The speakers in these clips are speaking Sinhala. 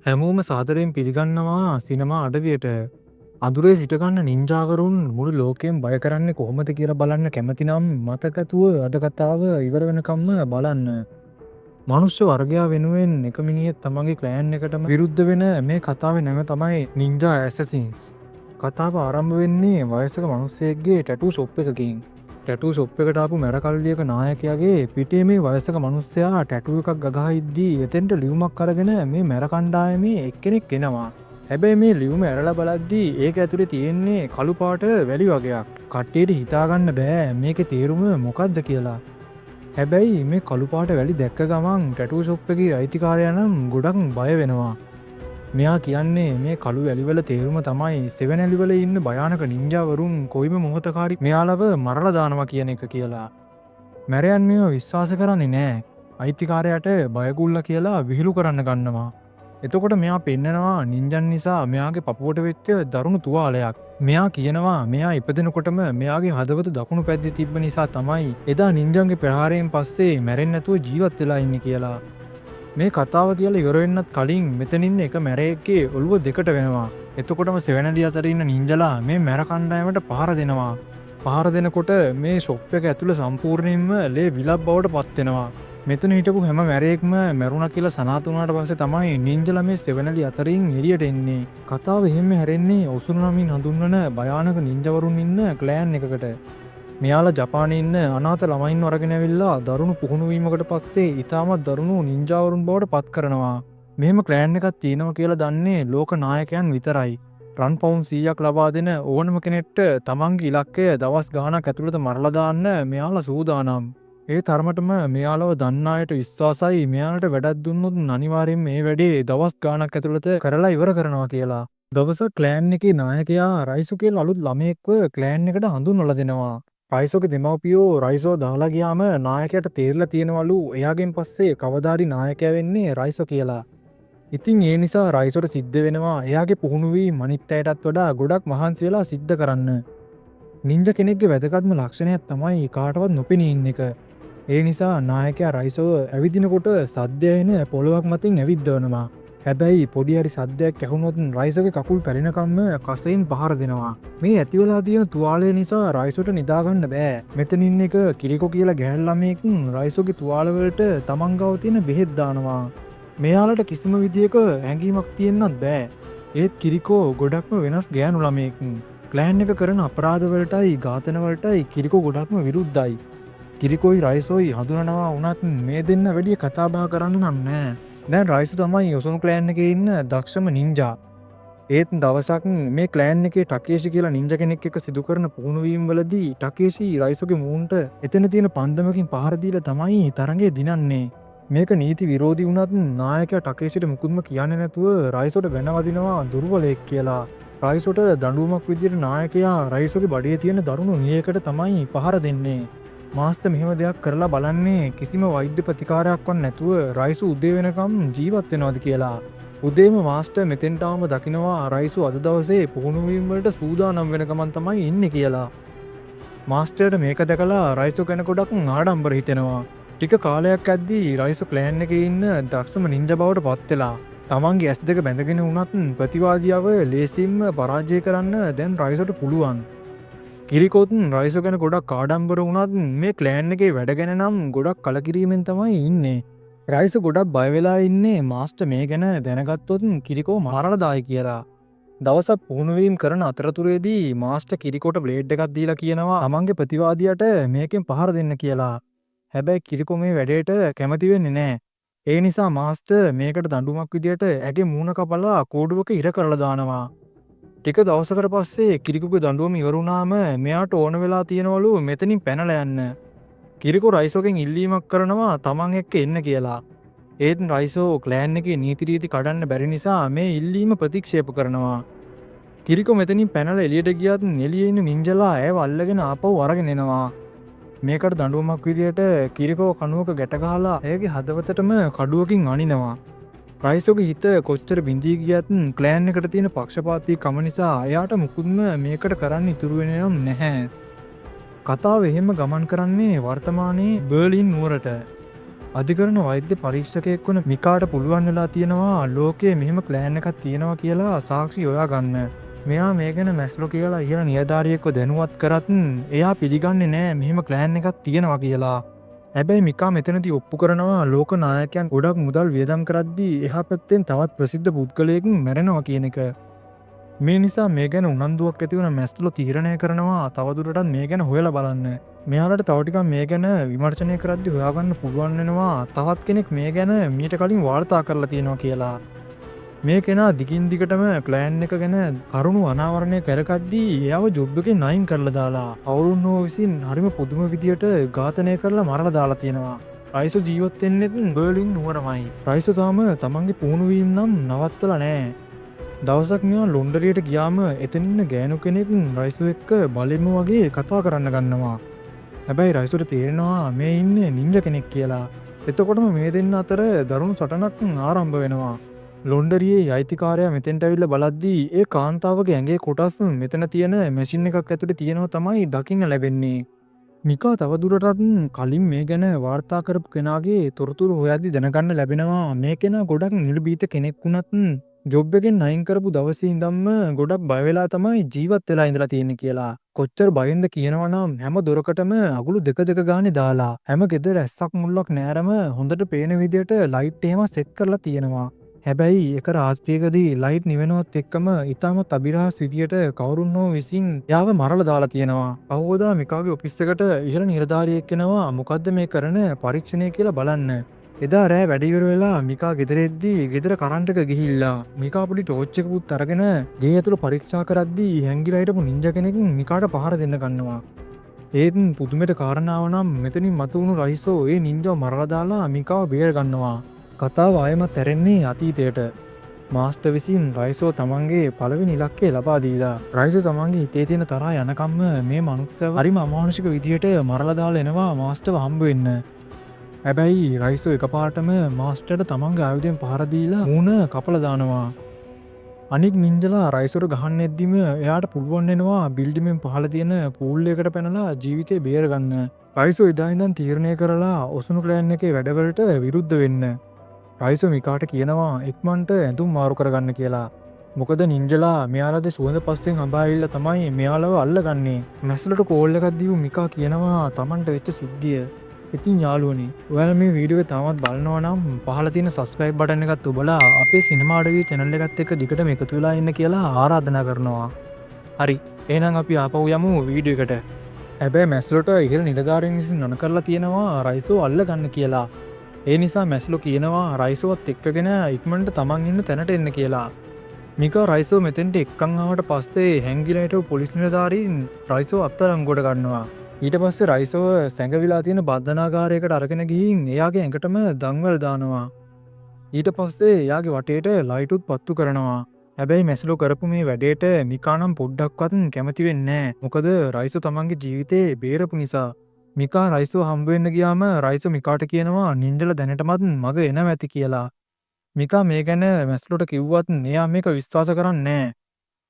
හැමෝම සාදරයෙන් පිළිගන්නවා සිනමා අඩවියට. අඳුරේ සිටගන්න නින්ජාකරුන් මුළු ලෝකයෙන් බය කරන්නේ කොහොමද කියලා බලන්න කැමතිනම් මතකතුව අද කතාව ඉවර වෙනකම්ම බලන්න. මනුෂ්‍ය වර්ගයා වෙනුවෙන් එක මිනිහෙක් තමන්ගේ ක්ලෑන් එකටම විරුද්ධ වෙන මේ කතාවේ නම තමයි නින්ජා ඇසසින්ස්. කතාව ආරම්භ වෙන්නේ වයසක මනුස්සයෙක්ගේ ටැටූ ෂොප් එකකින්. ටැටූ ෂොප් එකට ආපු මැරකල්ලියක නායකයාගේ පිටේ මේ වයසක මනුස්සයා ටැටූ එකක් ගගහා ඉද්දී එතෙන්ට ලියුමක් අරගෙන මේ මැර කණ්ඩායමේ එක්කෙනෙක් එනවා. හැබැයි මේ ලියුම ඇරලා බලද්දී ඒක ඇතුලේ තියෙන්නේ කළු පාට වැලි වගේක්. කට්ටියට හිතාගන්න බෑ මේකේ තේරුම මොකක්ද කියලා. හැබැයි මේ කළු පාට වැලි දැක්ක ගමන් ටැටූ ෂොප් එකේ අයිතිකාරයා නම් ගොඩක් බය වෙනවා. මෙයා කියන්නේ මේ කළු වැලිවල තේරුම තමයි සෙවන ඇලිවල ඉන්න භයානක නින්ජාවරුන් කොයිම මොහොතකාරී මෙයාලව මරලා දානවා කියන එක කියලා. මැරයන් මේව විශ්වාස කරන්නේ නෑ. අයිතිකාරයාට බයගුල්ල කියලා විහිළු කරන්න ගන්නවා. එතකොට මෙයා පෙන්නනවා නින්ජන් නිසා මෙයාගේ පපුවට වෙච්ච දරුණු තුවාලයක්. මෙයා කියනවා මෙයා ඉපදෙනකොටම මෙයාගේ හදවත දකුණු පැත්තේ තිබ්බ නිසා තමයි එදා නින්ජන්ගේ ප්‍රහාරයෙන් පස්සේ මැරෙන්නේ නැතුව ජීවත් වෙලා ඉන්නේ කියලා. මේ කතාව කියලා ඉවර වෙන්නත් කලින් මෙතන ඉන්න එක මැරයෙක්ගේ ඔළුව දෙකට වෙනවා. එතකොටම සෙවනැලි අතර ඉන්න නින්ජලා මේ මැර කණ්ඩායමට පහර දෙනවා. පහර දෙනකොට මේ ෂොප් එක ඇතුළ සම්පූර්ණයෙන්ම ලේ විලක් බවට පත් වෙනවා. මෙතන හිටපු හැම මැරයෙක්ම මැරුණා කියලා සනාථ වුණාට පස්සේ තමයි නින්ජලා මේ සෙවනැලි අතරින් එළියට එන්නේ. කතාව එහෙම හැරෙන්නේ ඔසුරු නමින් හඳුන්වන භයානක නින්ජවරුන් ඉන්න ක්ලෑන් එකකට. මෙයාලා ජපානයේ ඉන්න අනාථ ළමයින් අරගෙන ඇවිල්ලා දරුණු පුහුණු වීමකට පස්සේ ඉතාමත් දරුණු නින්ජාවරුන් බවට පත් කරනවා. මෙහෙම ක්ලෑන් එකක් තියෙනවා කියලා දන්නේ ලෝක නායකයන් විතරයි. රන් පවුම් 100ක් ලබා දෙන ඕනම කෙනෙක්ට තමන්ගේ ඉලක්කය දවස් ගාණක් ඇතුළත මරලා දාන්න මෙයාලා සූදානම්. ඒ තරමටම මෙයාලව දන්න අයට විශ්වාසයි මෙයාලට වැඩක් දුන්නොත් අනිවාර්යෙන් මේ වැඩේ දවස් ගාණක් ඇතුළත කරලා ඉවර කරනවා කියලා. දවසක් ක්ලෑන් එකේ නායකයා රයිසෝ කියලා අලුත් ළමයෙක්ව ක්ලෑන් එකට හඳුන්වලා දෙනවා. රයිසෝගේ දෙමව්පියෝ රයිසෝ දාලා ගියාම නායකයාට තේරිලා තියෙනවලු එයාගෙන් පස්සේ කවදාරි නායකයා වෙන්නේ රයිසෝ කියලා. ඉතින් ඒ නිසා රයිසෝට සිද්ධ වෙනවා එයාගේ පුහුණු වීම අනිත් අයටත් වඩා ගොඩක් මහන්සි වෙලා සිද්ධ කරන්න. නින්ජා කෙනෙක්ගේ වැදගත්ම ලක්ෂණයක් තමයි කාටවත් නොපෙනී ඉන්න එක. ඒ නිසා නායකයා රයිසෝව ඇවිදිනකොට සද්දය එන පොළොවක් මතින් ඇවිද්දවනවා. හැබැයි පොඩි හරි සද්දයක් ඇහුනොත් රයිසෝගේ කකුල් පැලෙනකම්ම කසයෙන් පහර දෙනවා. මේ ඇතිවලා තියෙන තුවාලය නිසා රයිසෝට නිදාගන්න බෑ. මෙතන ඉන්න එක කිරිකෝ කියලා ගැහැණු ළමයෙක් රයිසෝගේ තුවාල වලට තමන් ගාව තියෙන බෙහෙත් දානවා. මෙයාලට කිසිම විදියක හැඟීමක් තියෙන්නත් බෑ. ඒත් කිරිකෝ ගොඩක්ම වෙනස් ගැහැණු ළමයෙක්. ක්ලෑන් එක කරන අපරාධ වලටයි ඝාතන වලටයි කිරිකෝ ගොඩක්ම විරුද්ධයි. කිරිකෝයි රයිසෝයි හඳුනනවා වුණත් මේ දෙන්න වැඩිය කතා බහ කරන්න නම් නෑ. දැන් රයිසෝ තමයි ඔසුණු ක්ලෑන් එකේ ඉන්න දක්ෂම නින්ජා. ඒත් දවසක් මේ ක්ලෑන් එකේ ටකේෂි කියලා නින්ජා කෙනෙක් එක්ක සිදු කරන පුහුණු වීම වලදී ටකේෂි රයිසෝගේ මූණට එතන තියෙන පන්දමකින් පහර දීලා තමයි තරඟය දිනන්නේ. මේක නීති විරෝධී වුණත් නායකයා ටකේෂිට මුකුත්ම කියන්නේ නැතුව රයිසෝට වෙනවදිනවා දුර්වලයෙක් කියලා. රයිසෝට දඬුවමක් විදියට නායකයා රයිසෝගේ බඩේ තියෙන දරුණු නියයකට තමයි පහර දෙන්නේ. මාස්ටර් මෙහෙම දෙයක් කරලා බලන්නේ කිසිම වෛද්‍ය ප්‍රතිකාරයක්වත් නැතුව රයිසු උදේ වෙනකම් ජීවත් වෙනවද කියලා. උදේම මාස්ටර් මෙතෙන්ට ආවම දකිනවා රයිසු අද දවසේ පුහුණු වීම වලට සූදානම් වෙන ගමන් තමයි ඉන්නේ කියලා. මාස්ටර්ට මේක දැකලා රයිසු ගැන ගොඩක් ආඩම්බර හිතෙනවා. ටික කාලයක් ඇද්දී රයිසු ක්ලෑන් එකේ ඉන්න දක්ෂම නින්ජා බවට පත් වෙලා තමන්ගේ ඇස් දෙක බැඳගෙන වුණත් ප්‍රතිවාදියාව ලේසියෙන්ම පරාජය කරන්න දැන් රයිසුට පුළුවන්. කිරිකෝත් රයිසෝ ගැන ගොඩක් ආඩම්බර වුණත් මේ ක්ලෑන් එකේ වැඩ ගැන නම් ගොඩක් කලකිරීමෙන් තමයි ඉන්නේ. රයිසෝ ගොඩක් බය වෙලා ඉන්නේ මාස්ටර් මේ ගැන දැනගත්තොත් කිරිකෝ මරලා දායි කියලා. දවසක් පුහුණු වීම කරන අතරතුරේදී මාස්ටර් කිරිකෝට බ්ලේඩ් එකක් දීලා කියනවා තමන්ගේ ප්‍රතිවාදියාට මේකෙන් පහර දෙන්න කියලා. හැබැයි කිරිකෝ මේ වැඩේට කැමති වෙන්නේ නැහැ. ඒ නිසා මාස්ටර් මේකට දඬුවමක් විදියට ඇගේ මූණ කපලා කෝඩුවක ඉර කරලා දානවා. ටික දවසකට පස්සේ කිරිකෝගේ දඬුවම ඉවර වුණාම මෙයාට ඕන වෙලා තියෙනවලු මෙතනින් පැනලා යන්න. කිරිකෝ රයිසෝගෙන් ඉල්ලීමක් කරනවා තමන් එක්ක එන්න කියලා. ඒත් රයිසෝ ක්ලෑන් එකේ නීති රීති කඩන්න බැරි නිසා මේ ඉල්ලීම ප්‍රතික්ෂේප කරනවා. කිරිකෝ මෙතනින් පැනලා එළියට ගියත් එළියේ ඉන්න නින්ජලා ඇයව අල්ලගෙන ආපහු අරගෙන එනවා. මේකට දඬුවමක් විදියට කිරිකෝ කණුවක ගැට ගහලා ඇයගේ හදවතටම කඩුවකින් අනිනවා. රයිසෝගේ හිත කොච්චර බිඳී ගියත් ක්ලෑන් එකට තියෙන පක්ෂපාතී කම නිසා එයාට මුකුත්ම මේකට කරන්න ඉතුරු වෙන්නේ නැහැ. කතාව එහෙම ගමන් කරන්නේ වර්තමානයේ බර්ලින් නුවරට. අධිකරණ වෛද්‍ය පරීක්ෂකයෙක් වන මිකාට පුළුවන් වෙලා තියෙනවා ලෝකයේ මෙහෙම ප්ලෑන් එකක් තියෙනවා කියලා සාක්ෂි හොයා ගන්න. මෙයා මේ ගැන මැස්ලෝ කියලා ඉහළ නිලධාරියෙක්ව දැනුවත් කරත් එයා පිළිගන්නේ නෑ මෙහෙම ප්ලෑන් එකක් තියෙනවා කියලා. හැබැයි මිකා මෙතනදී ඔප්පු කරනවා ලෝක නායකයන් ගොඩක් මුදල් වියදම් කරද්දී එහා පැත්තෙන් තවත් ප්‍රසිද්ධ පුද්ගලයෙක් මැරෙනවා කියන එක. මේ නිසා මේ ගැන උනන්දුවක් ඇති වුණ මැස්ලෝ තීරණය කරනවා තවදුරටත් මේ ගැන හොයලා බලන්න. මෙයාලට තව ටිකක් මේ ගැන විමර්ශනය කරද්දී හොයාගන්න පුළුවන් වෙනවා තවත් කෙනෙක් මේ ගැන මීට කලින් වාර්තා කරලා තියෙනවා කියලා. මේ කෙනා දිගින් දිගටම ප්ලෑන් එක ගැන කරුණු අනාවරණය කරකද්දී එයාව ජොබ් එකෙන් අයින් කරලා දාලා අවුරුන්නෝ විසින් හරිම පුදුම විදියට ඝාතනය කරලා මරලා දාලා තියෙනවා. රයිසෝ ජීවත් වෙන්නෙත් බර්ලින් නුවරමයි. රයිසෝ තාම තමන්ගේ පුහුණුවීම් නම් නවත්තලා නෑ. දවසක් මෙයා ලොන්ඩරියට ගියාම එතනින්න ගෑනු කෙනෙක් රයිසෝ එක්ක බලෙන්ම වගේ කතා කරන්න ගන්නවා. හැබැයි රයිසුට තේරෙනවා මේ ඉන්නේ නින්ජ කෙනෙක් කියලා. එතකොටම මේ දෙන්න අතර දරුණු සටනක් ආරම්භ වෙනවා. ලොන්ඩරියේ අයිතිකාරයා මෙතෙන්ට ඇවිල්ලා බලද්දී ඒ කාන්තාවගේ ඇඟේ කොටස් මෙතන තියෙන මැෂින් එකක් ඇතුලේ තියෙනවා තමයි දකින්න ලැබෙන්නේ. මිකා තවදුරටත් කලින් මේ ගැන වාර්තා කරපු කෙනාගේ තොරතුරු හොයද්දී දැනගන්න ලැබෙනවා මේ කෙනා ගොඩක් නිර්භීත කෙනෙක් වුණත් ජොබ් එකෙන් අයින් කරපු දවසේ ඉඳන්ම ගොඩක් බය වෙලා තමයි ජීවත් වෙලා ඉඳලා තියෙන්නේ කියලා. කොච්චර බයෙන්ද කියනවා නම් හැම දොරකටම අගුළු දෙක ගානේ දාලා හැම ගෙදර ඇස්සක් මුල්ලක් නෑරම හොඳට පේන විදියට ලයිට් එහෙම සෙට් කරලා තියෙනවා. හැබැයි එක රාත්‍රියකදී ලයිට් නිවෙනවත් එක්කම ඉතාමත් අබිරහස් විදියට කවුරුන් හෝ විසින් යාව මරලා දාලා තියෙනවා. පහුවදා මිකාගේ ඔෆිස් එකට ඉහළ නිලධාරියෙක් එනවා මොකද්ද මේ කරන පරීක්ෂණය කියලා බලන්න. එදා රෑ වැඩ ඉවර වෙලා මිකා ගෙදර එද්දී ගෙදර කරන්ට් එක ගිහිල්ලා මිකා පොඩි ටෝච් එකකුත් අරගෙන ගේ ඇතුළ පරීක්ෂා කරද්දී හැංගිලා හිටපු නින්ජා කෙනෙක් මිකාට පහර දෙන්න ගන්නවා. ඒත් පුදුමෙට කාරණාව නම් මෙතනින් මතුවුණු රයිසෝ ඒ නින්ජාව මරලා දාලා මිකාව බේර ගන්නවා. කතාව ආයෙමත් ඇරෙන්නේ අතීතයට. මාස්ටර් විසින් රයිසෝ තමන්ගේ පළවෙනි ඉලක්කය ලබා දීලා රයිසෝ තමන්ගේ හිතේ තියෙන තරහා යනකම්ම මේ මනුස්සයව හරිම අමානුෂික විදියට මරලා දාලා එනවා මාස්ටර්ව හම්බ වෙන්න. හැබැයි රයිසෝ එකපාරටම මාස්ටර්ට තමන්ගේ ආයුධයෙන් පහර දීලා මූණ කපලා දානවා. අනික් නින්ජලා රයිසෝට ගහන්න එද්දිම එයාට පුළුවන් වෙනවා බිල්ඩිමෙන් පහළ තියෙන පූල් එකකට පැනලා ජීවිතේ බේරගන්න. රයිසෝ එදා ඉඳන් තීරණය කරලා ඔසුණු ප්ලෑන් එකේ වැඩවලට විරුද්ධ වෙන්න. රයිසෝ මිකාට කියනවා ඉක්මනට ඇඳුම් මාරු කරගන්න කියලා. මොකද නින්ජලා මෙයාලගේ සුවඳ පස්සෙන් හඹාවිල්ලා තමයි මෙයාලව අල්ලගන්නේ. මැස්ලට කෝල් එකක් දීපු මිකා කියනවා තමන්ට වෙච්ච සිද්ධිය. ඉතින් යාළුවනේ ඔයාලා මේ වීඩියෝ එක තාමත් බලනවා නම් පහළ තියෙන subscribe button එකත් ඔබලා අපේ සිනමා අඩවිය channel එකත් එක්ක දිගටම එකතු වෙලා ඉන්න කියලා ආරාධනා කරනවා. හරි එහෙනම් අපි ආපහු යමු වීඩියෝ එකට. හැබැයි මැස්ලොට ඉහළ නිලධාරීන් විසින් නන කරලා තියෙනවා රයිසෝ අල්ලගන්න කියලා. ඒ නිසා මැස්ලෝ කියනවා රයිසෝවත් එක්කගෙන ඉක්මනට තමන් ඉන්න තැනට එන්න කියලා. මිකා රයිසෝ මෙතෙන්ට එක්කන් ආවට පස්සේ හැංගිලා හිටපු පොලිස් නිලධාරීන් රයිසෝ අත්අඩංගුවට ගන්නවා. ඊට පස්සේ රයිසෝ සැඟවිලා තියෙන බන්ධනාගාරයකට අරගෙන ගිහින් එයාගේ ඇඟටම දන්වැල් දානවා. ඊට පස්සේ එයාගේ වටේට ලයිටුත් පත්තු කරනවා. හැබැයි මැස්ලෝ කරපු මේ වැඩේට මිකා නම් පොඩ්ඩක්වත් කැමති වෙන්නේ නැහැ. මොකද රයිසෝ තමන්ගේ ජීවිතේ බේරපු නිසා. මිකා රයිසෝ හම්බ වෙන්න ගියාම රයිසෝ මිකාට කියනවා නින්ජලා දැනටමත් මග එනවා ඇති කියලා. මිකා මේ ගැන මැස්ලොට කිව්වත් එයා මේක විශ්වාස කරන්නේ නැහැ.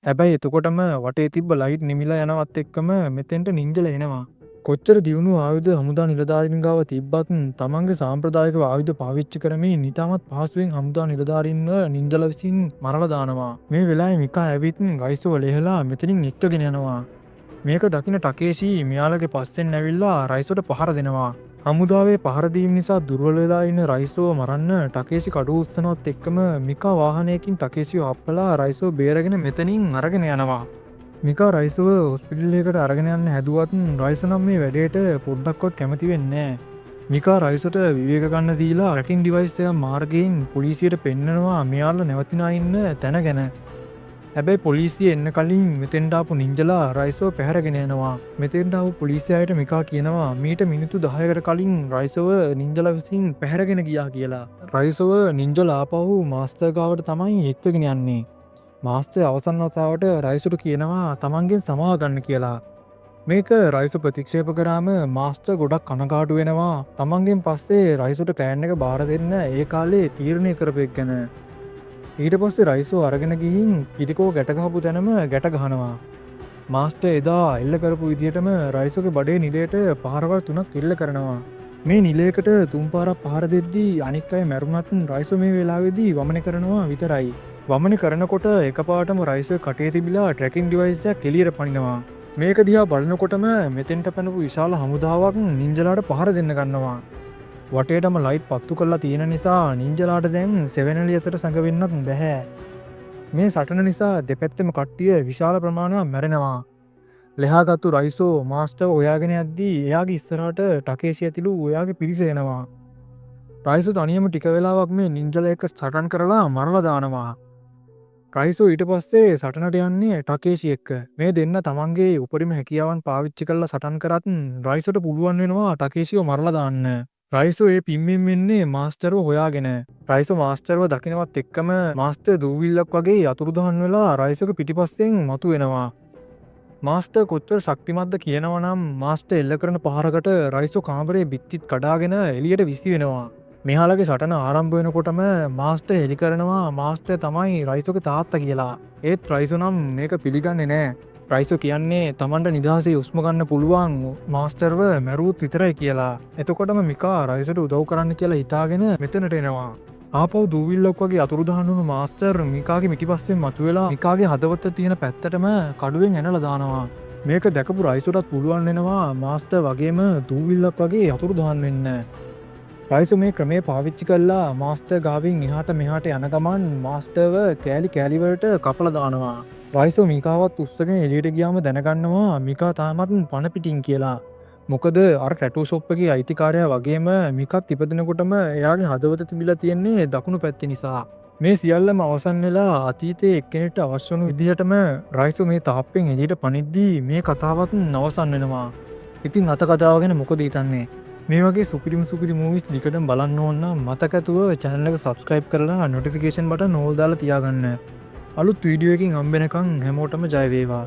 හැබැයි එතකොටම වටේ තිබ්බ ලයිට් නිමිලා යනවත් එක්කම මෙතෙන්ට නින්ජලා එනවා. කොච්චර දියුණු ආයුධ හමුදා නිලධාරීන් ගාව තිබ්බත් තමන්ගේ සාම්ප්‍රදායික ආයුධ පාවිච්චි කරමින් නිතාමත් පහසුවෙන් හමුදා නිලධාරීන්ව නින්ජලා විසින් මරලා දානවා. මේ වෙලාවේ මිකා ඇවිත් රයිසෝ ලෙහලා මෙතනින් එක්කගෙන යනවා. මේක දකින ටකේෂි මෙයාලගේ පස්සෙන් ඇවිල්ලා රයිසෝට පහර දෙනවා. හමුදාවේ පහර දීම නිසා දුර්වල වෙලා ඉන්න රයිසෝව මරන්න ටකේෂි කඩු උස්සනවත් එක්කම මිකා වාහනයකින් ටකේෂිව අප්පලා රයිසෝ බේරගෙන මෙතනින් අරගෙන යනවා. මිකා රයිසෝව හොස්පිටල් එකකට අරගෙන යන්න හැදුවත් රයිසෝ නම් මේ වැඩේට පොඩ්ඩක්වත් කැමති වෙන්නේ නැහැ. මිකා රයිසෝට විවේක ගන්න දීලා රැකින් ඩිවයිස් එක මාර්ගයෙන් පොලිසියට පෙන්නනවා මෙයාලා නැවතිනා ඉන්න තැන ගැන. හැබැයි පොලිසිය එන්න කලින් මෙතෙන්ට ආපු නින්ජලා රයිසෝ පැහැරගෙන යනවා. මෙතෙන්ට ආපු පොලිසියට මිකා කියනවා මීට මිනිත්තු 10කට කලින් රයිසෝව නින්ජලා විසින් පැහැරගෙන ගියා කියලා. රයිසෝව නින්ජලා ආපහු මාස්ටර් ගාවට තමයි එක්කගෙන යන්නේ. මාස්ටර් අවසන් වතාවට රයිසෝට කියනවා තමන්ගෙන් සමාව ගන්න කියලා. මේක රයිසෝ ප්‍රතික්ෂේප කරාම මාස්ටර් ගොඩක් කනගාටු වෙනවා. තමන්ගෙන් පස්සේ රයිසෝට ප්ලෑන් එක බාර දෙන්න ඒ කාලේ තීරණය කරපු එක ගැන. ඊට පස්සේ රයිසෝ අරගෙන ගිහින් ඉදිකෝ ගැටගහපු තැනම ගැට ගහනවා. මාස්ටර් එදා එල්ල කරපු විදියටම රයිසෝගේ බඩේ නිලයට පහරවල් 3ක් එල්ල කරනවා. මේ නිලයකට තුම්පාරක් පහර දෙද්දී අනික් අය මැරුණත් රයිසෝ මේ වෙලාවෙදී වමන කරනවා විතරයි. වමන කරනකොට එකපාරටම රයිසෝ කටේ තිබිලා ට්‍රැකින් ඩිවයිස් එකක් එළියට පනිනවා. මේක දිහා බලනකොටම මෙතෙන්ට පැනපු විශාල හමුදාවක් නින්ජලාට පහර දෙන්න ගන්නවා. වටේටම ලයිට් පත්තු කරලා තියෙන නිසා නින්ජලාට දැන් සෙවෙනලි අතර සඟවෙන්නත් බැහැ. මේ සටන නිසා දෙපැත්තම කට්ටිය විශාල ප්‍රමාණයක් මැරෙනවා. ලෙහාගත්තු රයිසෝ මාස්ටර් ඔයාගෙන යද්දී එයාගේ ඉස්සරහට ටකේෂි ඇතුළු ඔයාගේ පිරිස එනවා. රයිසෝ තනියම ටික වෙලාවක් මේ නින්ජලා එක්ක සටන් කරලා මරලා දානවා. රයිසෝ ඊට පස්සේ සටනට යන්නේ ටකේෂි එක්ක. මේ දෙන්න තමන්ගේ උපරිම හැකියාවන් පාවිච්චි කරලා සටන් කරත් රයිසෝට පුළුවන් වෙනවා ටකේෂිව මරලා දාන්න. රයිසෝ ඒ පිම්මෙන් වෙන්නේ මාස්ටර්ව හොයාගෙන. රයිසෝ මාස්ටර්ව දකින්නවත් එක්කම මාස්ටර් දූවිල්ලක් වගේ අතුරුදහන් වෙලා රයිසෝගේ පිටිපස්සෙන් මතුවෙනවා. මාස්ටර් කොච්චර ශක්තිමත්ද කියනවනම් මාස්ටර් එල්ල කරන පහරකට රයිසෝ කාමරේ බිත්තිත් කඩාගෙන එළියට විසි වෙනවා. මෙහාලගේ සටන ආරම්භ වෙනකොටම මාස්ටර් හෙලි කරනවා මාස්ටර් තමයි රයිසෝගේ තාත්තා කියලා. ඒත් රයිසෝ නම් මේක පිළිගන්නේ නැහැ. රයිසෝ කියන්නේ තමන්ට නිදහසේ උස්ම ගන්න පුළුවන් මාස්ටර්ව මැරුවොත් විතරයි කියලා. එතකොටම මිකා රයිසෝට උදව් කරන්න කියලා හිතාගෙන මෙතනට එනවා. ආපහු දූවිල්ලක් වගේ අතුරුදහන් වුණු මාස්ටර් මිකාගේ පිටිපස්සෙන් මතුවෙලා මිකාගේ හදවත තියෙන පැත්තටම කඩුවෙන් ඇනලා දානවා. මේක දැකපු රයිසෝටත් පුළුවන් වෙනවා මාස්ටර් වගේම දූවිල්ලක් වගේ අතුරුදහන් වෙන්න. රයිසෝ මේ ක්‍රමේ පාවිච්චි කළා මාස්ටර් ගාවින් එහාට මෙහාට යන ගමන් මාස්ටර්ව කෑලි කෑලි වලට කපලා දානවා. රයිසෝ මිකාවත් උස්සගෙන එළියට ගියාම දැනගන්නවා මිකා තාමත් පණ පිටින් කියලා. මොකද අර ටැටූ ෂොප් එකේ අයිතිකාරයා වගේම මිකත් ඉපදෙනකොටම එයාගේ හදවත තිබිලා තියෙන්නේ දකුණු පැත්තේ නිසා. මේ සියල්ලම අවසන් වෙලා අතීතයේ එක්කෙනෙක්ට අවශ්‍ය වුණු විදිහටම රයිසෝ මේ තාප්පෙන් එළියට පනිද්දී මේ කතාවත් අවසන් වෙනවා. ඉතින් අත කතාව ගැන මොකද හිතන්නේ? මේ වගේ සුපිරි මූවිස් දිගටම බලන්න ඕන නම් මතක ඇතුව channel එක subscribe කරලා notification button all දාලා තියාගන්න. අලුත් වීඩියෝ එකකින් හම්බ වෙනකන් හැමෝටම ජය වේවා.